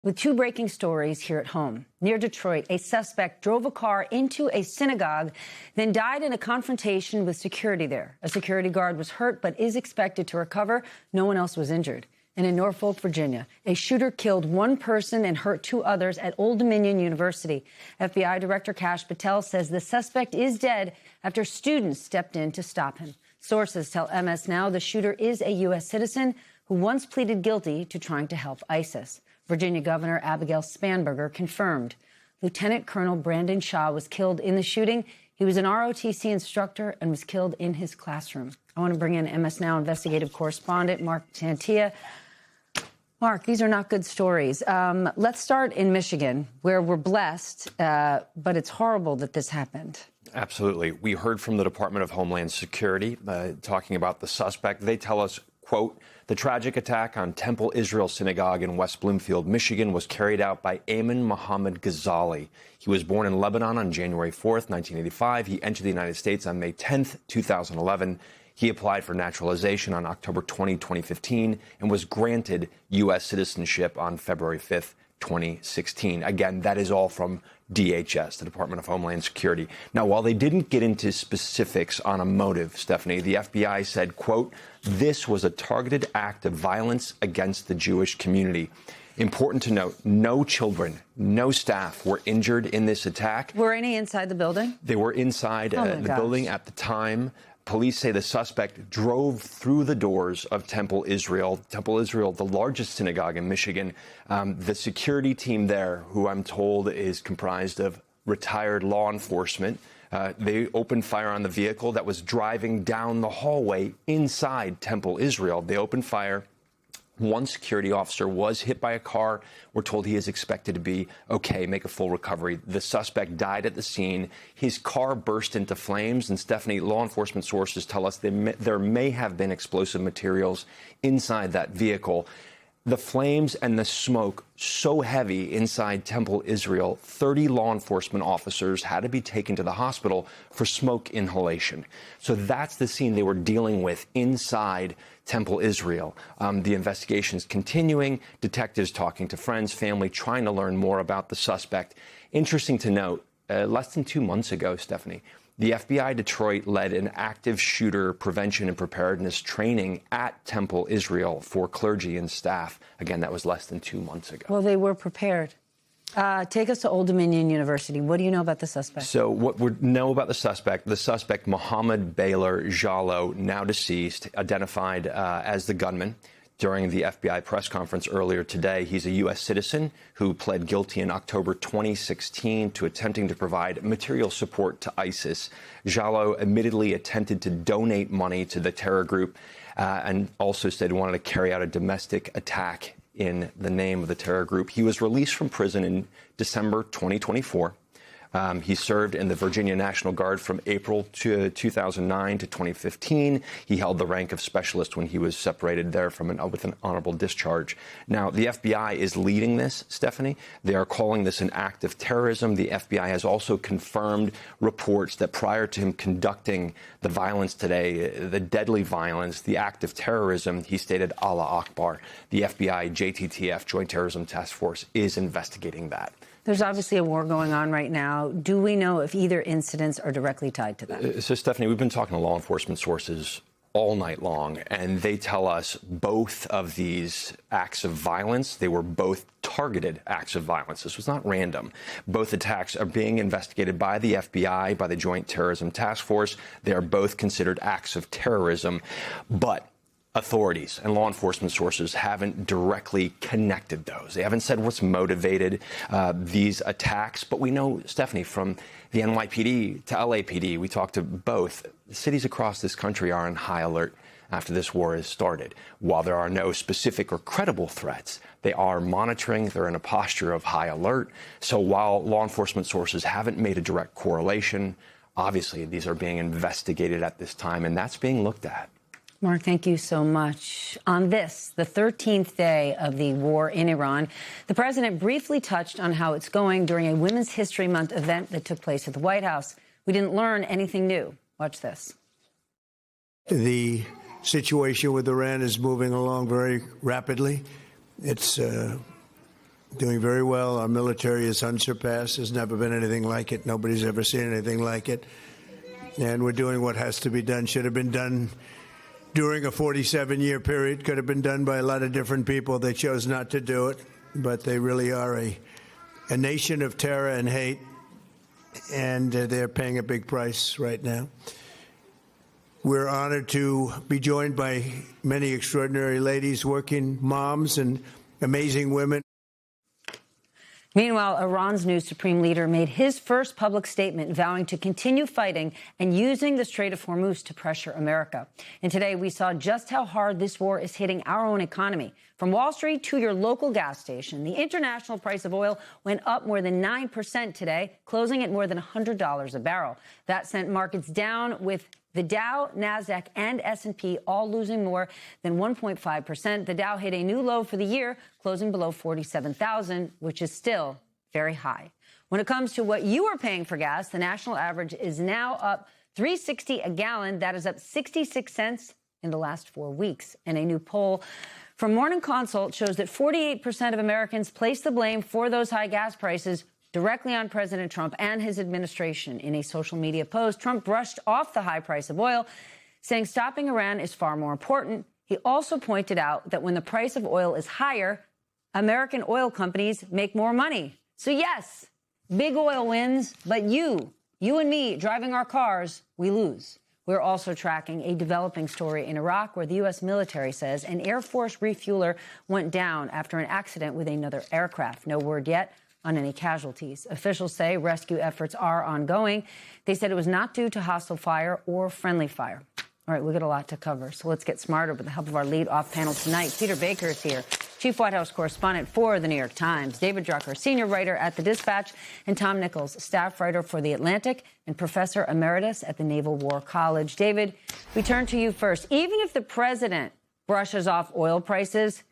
With two breaking stories here at home. Near Detroit, a suspect drove a car into a synagogue, then died in a confrontation with security there. A security guard was hurt but is expected to recover. No one else was injured. And in Norfolk, Virginia, a shooter killed one person and hurt two others at Old Dominion University. FBI Director Kash Patel says the suspect is dead after students stepped in to stop him. Sources tell MS Now the shooter is a U.S. citizen who once pleaded guilty to trying to help ISIS. Virginia Governor Abigail Spanberger confirmed. Lieutenant Colonel Brandon Shaw was killed in the shooting. He was an ROTC instructor and was killed in his classroom. I want to bring in MS Now investigative correspondent Mark Tantia. Mark, these are not good stories. Let's start in Michigan, where we're blessed, but it's horrible that this happened. Absolutely. We heard from the Department of Homeland Security talking about the suspect. They tell us, quote, the tragic attack on Temple Israel Synagogue in West Bloomfield, Michigan, was carried out by Ayman Mohammed Ghazali. He was born in Lebanon on January 4th, 1985. He entered the United States on May 10th, 2011. He applied for naturalization on October 20, 2015, and was granted U.S. citizenship on February 5th, 2016. Again, that is all from DHS, the Department of Homeland Security. Now, while they didn't get into specifics on a motive, Stephanie, the FBI said, quote, this was a targeted act of violence against the Jewish community. Important to note, no children, no staff were injured in this attack. Were any inside the building? They were inside the building at the time. Police say the suspect drove through the doors of Temple Israel. Temple Israel, the largest synagogue in Michigan. The security team there, who I'm told is comprised of retired law enforcement, they opened fire on the vehicle that was driving down the hallway inside Temple Israel. They opened fire. One security officer was hit by a car. We're told he is expected to be okay, make a full recovery. The suspect died at the scene. His car burst into flames. And Stephanie, law enforcement sources tell us there may have been explosive materials inside that vehicle. The flames and the smoke so heavy inside Temple Israel, 30 law enforcement officers had to be taken to the hospital for smoke inhalation. So that's the scene they were dealing with inside Temple Israel. The investigation is continuing. Detectives talking to friends, family, trying to learn more about the suspect. Interesting to note, less than 2 months ago, Stephanie, the FBI Detroit led an active shooter prevention and preparedness training at Temple Israel for clergy and staff. Again, that was less than 2 months ago. Well, they were prepared. Take us to Old Dominion University. What do you know about the suspect? So what we know about the suspect, Mohammed Baylor Jalloh, now deceased, identified as the gunman. During the FBI press conference earlier today, he's a U.S. citizen who pled guilty in October 2016 to attempting to provide material support to ISIS. Jalloh admittedly attempted to donate money to the terror group and also said he wanted to carry out a domestic attack in the name of the terror group. He was released from prison in December 2024. He served in the Virginia National Guard from April 2009 to 2015. He held the rank of specialist when he was separated there with an honorable discharge. Now, the FBI is leading this, Stephanie. They are calling this an act of terrorism. The FBI has also confirmed reports that prior to him conducting the violence today, the deadly violence, the act of terrorism, he stated Allah Akbar. The FBI JTTF, Joint Terrorism Task Force, is investigating that. There's obviously a war going on right now. Do we know if either incidents are directly tied to that? So, Stephanie, we've been talking to law enforcement sources all night long, and they tell us both of these acts of violence, they were both targeted acts of violence. This was not random. Both attacks are being investigated by the FBI, by the Joint Terrorism Task Force. They are both considered acts of terrorism, but authorities and law enforcement sources haven't directly connected those. They haven't said what's motivated these attacks. But we know, Stephanie, from the NYPD to LAPD, we talked to both. Cities across this country are on high alert after this war has started. While there are no specific or credible threats, they are monitoring. They're in a posture of high alert. So while law enforcement sources haven't made a direct correlation, obviously these are being investigated at this time, and that's being looked at. Mark, thank you so much. On this, the 13th day of the war in Iran, the president briefly touched on how it's going during a Women's History Month event that took place at the White House. We didn't learn anything new. Watch this. The situation with Iran is moving along very rapidly. It's doing very well. Our military is unsurpassed. There's never been anything like it. Nobody's ever seen anything like it. And we're doing what has to be done. Should have been done during a 47-year period. Could have been done by a lot of different people. They chose not to do it. But they really are a nation of terror and hate. And they're paying a big price right now. We're honored to be joined by many extraordinary ladies, working moms, and amazing women. Meanwhile, Iran's new supreme leader made his first public statement vowing to continue fighting and using the Strait of Hormuz to pressure America. And today we saw just how hard this war is hitting our own economy. From Wall Street to your local gas station, the international price of oil went up more than 9% today, closing at more than $100 a barrel. That sent markets down, with the Dow, NASDAQ, and S&P all losing more than 1.5%. The Dow hit a new low for the year, closing below 47,000, which is still very high. When it comes to what you are paying for gas, the national average is now up $3.60 a gallon. That is up 66 cents in the last 4 weeks. And a new poll from Morning Consult shows that 48% of Americans place the blame for those high gas prices directly on President Trump and his administration. In a social media post, Trump brushed off the high price of oil, saying stopping Iran is far more important. He also pointed out that when the price of oil is higher, American oil companies make more money. So yes, big oil wins, but you and me driving our cars, we lose. We're also tracking a developing story in Iraq where the U.S. military says an Air Force refueler went down after an accident with another aircraft. No word yet on any casualties. Officials say rescue efforts are ongoing. They said it was not due to hostile fire or friendly fire. All right, we got a lot to cover, so let's get smarter with the help of our lead off panel tonight. Peter Baker is here, Chief White House correspondent for The New York Times, David Drucker, senior writer at The Dispatch, and Tom Nichols, staff writer for The Atlantic and professor emeritus at the Naval War College. David, we turn to you first. Even if the president brushes off oil prices,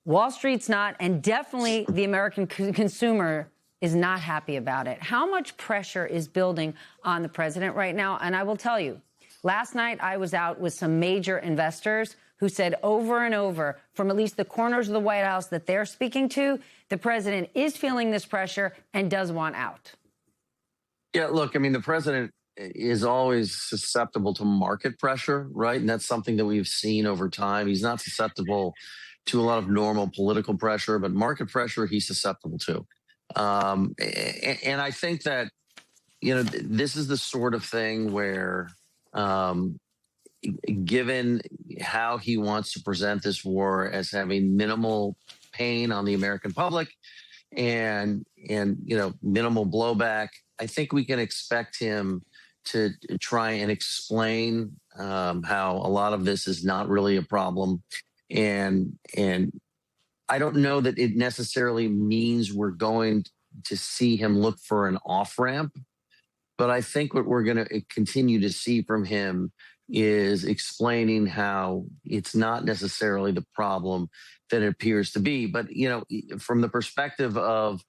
Wall Street's not, and definitely the American consumer is not happy about it. How much pressure is building on the president right now? And I will tell you, last night I was out with some major investors who said over and over, from at least the corners of the White House that they're speaking to, the president is feeling this pressure and does want out. Yeah, look, I mean, the president is always susceptible to market pressure, right? And that's something that we've seen over time. He's not susceptible to a lot of normal political pressure, but market pressure he's susceptible to. And I think that, you know, this is the sort of thing where, given how he wants to present this war as having minimal pain on the American public and you know, minimal blowback, I think we can expect him to try and explain how a lot of this is not really a problem. And I don't know that it necessarily means we're going to see him look for an off-ramp, but I think what we're going to continue to see from him is explaining how it's not necessarily the problem that it appears to be. But, you know, from the perspective of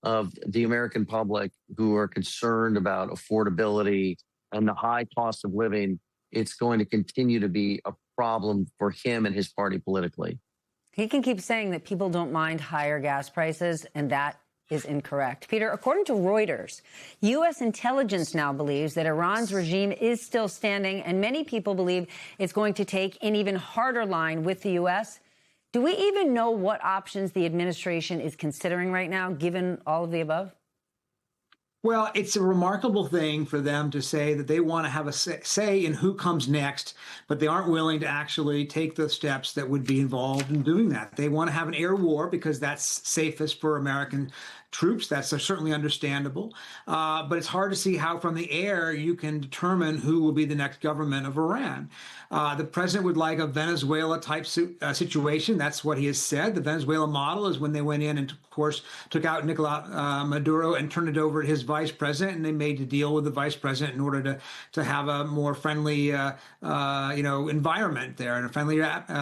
the American public who are concerned about affordability and the high cost of living, it's going to continue to be a problem for him and his party politically. He can keep saying that people don't mind higher gas prices, and that is incorrect. Peter, according to Reuters, U.S. intelligence now believes that Iran's regime is still standing, and many people believe it's going to take an even harder line with the U.S. Do we even know what options the administration is considering right now, given all of the above? Well, it's a remarkable thing for them to say that they want to have a say in who comes next, but they aren't willing to actually take the steps that would be involved in doing that. They want to have an air war because that's safest for American troops. That's certainly understandable. But it's hard to see how from the air you can determine who will be the next government of Iran. The president would like a Venezuela-type situation. That's what he has said. The Venezuela model is when they went in and, of course, took out Nicolas Maduro and turned it over to his vice president, and they made a deal with the vice president in order to have a more friendly, environment there and a friendly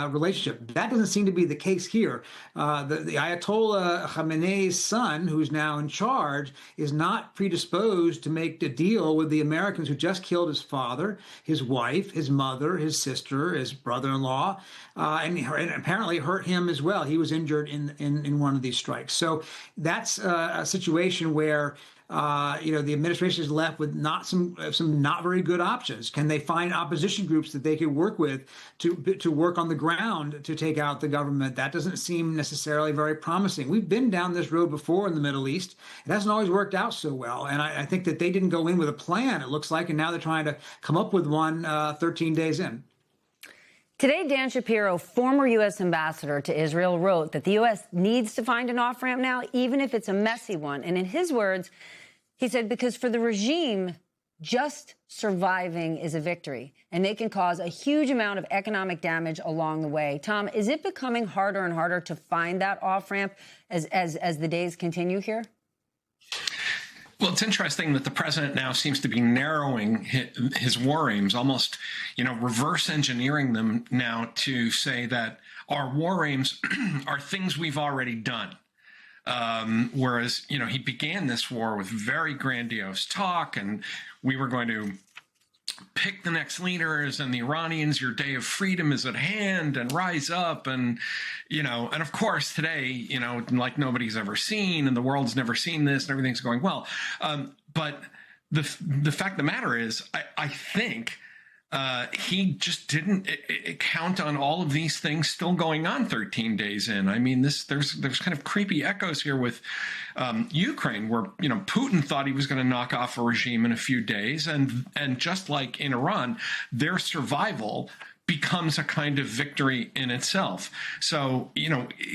relationship. That doesn't seem to be the case here. The Ayatollah Khamenei's son, who's now in charge, is not predisposed to make a deal with the Americans who just killed his father, his wife, his mother, his sister, his brother-in-law, and apparently hurt him as well. He was injured in one of these strikes. So that's a situation where the administration is left with some not very good options. Can they find opposition groups that they could work with to work on the ground to take out the government? That doesn't seem necessarily very promising. We've been down this road before in the Middle East. It hasn't always worked out so well. And I think that they didn't go in with a plan, it looks like, and now they're trying to come up with one 13 days in. Today, Dan Shapiro, former U.S. ambassador to Israel, wrote that the U.S. needs to find an off-ramp now, even if it's a messy one. And in his words, he said, because for the regime, just surviving is a victory, and they can cause a huge amount of economic damage along the way. Tom, is it becoming harder and harder to find that off-ramp as the days continue here? Well, it's interesting that the president now seems to be narrowing his war aims, almost, reverse engineering them now to say that our war aims are things we've already done. Whereas, he began this war with very grandiose talk, and we were going to pick the next leaders, and the Iranians, your day of freedom is at hand, and rise up. And, and of course today, like nobody's ever seen, and the world's never seen this, and everything's going well. But the fact of the matter is, I think he just didn't count on all of these things still going on 13 days in. I mean, there's kind of creepy echoes here with Ukraine, where Putin thought he was going to knock off a regime in a few days, and just like in Iran, their survival becomes a kind of victory in itself. So,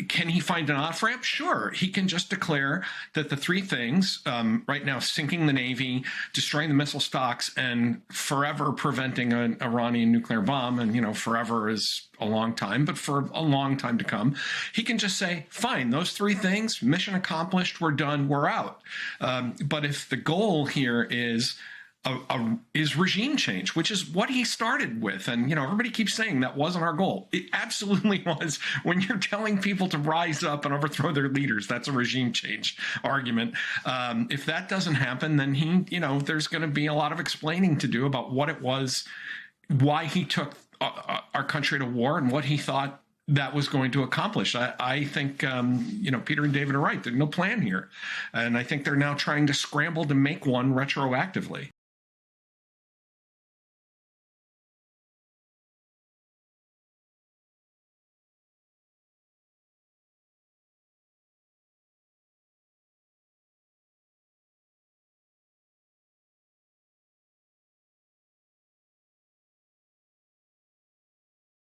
can he find an off-ramp? Sure. He can just declare that the three things, right now, sinking the Navy, destroying the missile stocks, and forever preventing an Iranian nuclear bomb, and, forever is a long time, but for a long time to come, he can just say, fine, those three things, mission accomplished, we're done, we're out. But if the goal here is regime change, which is what he started with. And, everybody keeps saying that wasn't our goal. It absolutely was. When you're telling people to rise up and overthrow their leaders, that's a regime change argument. If that doesn't happen, then there's going to be a lot of explaining to do about what it was, why he took our country to war, and what he thought that was going to accomplish. I think, Peter and David are right. There's no plan here. And I think they're now trying to scramble to make one retroactively.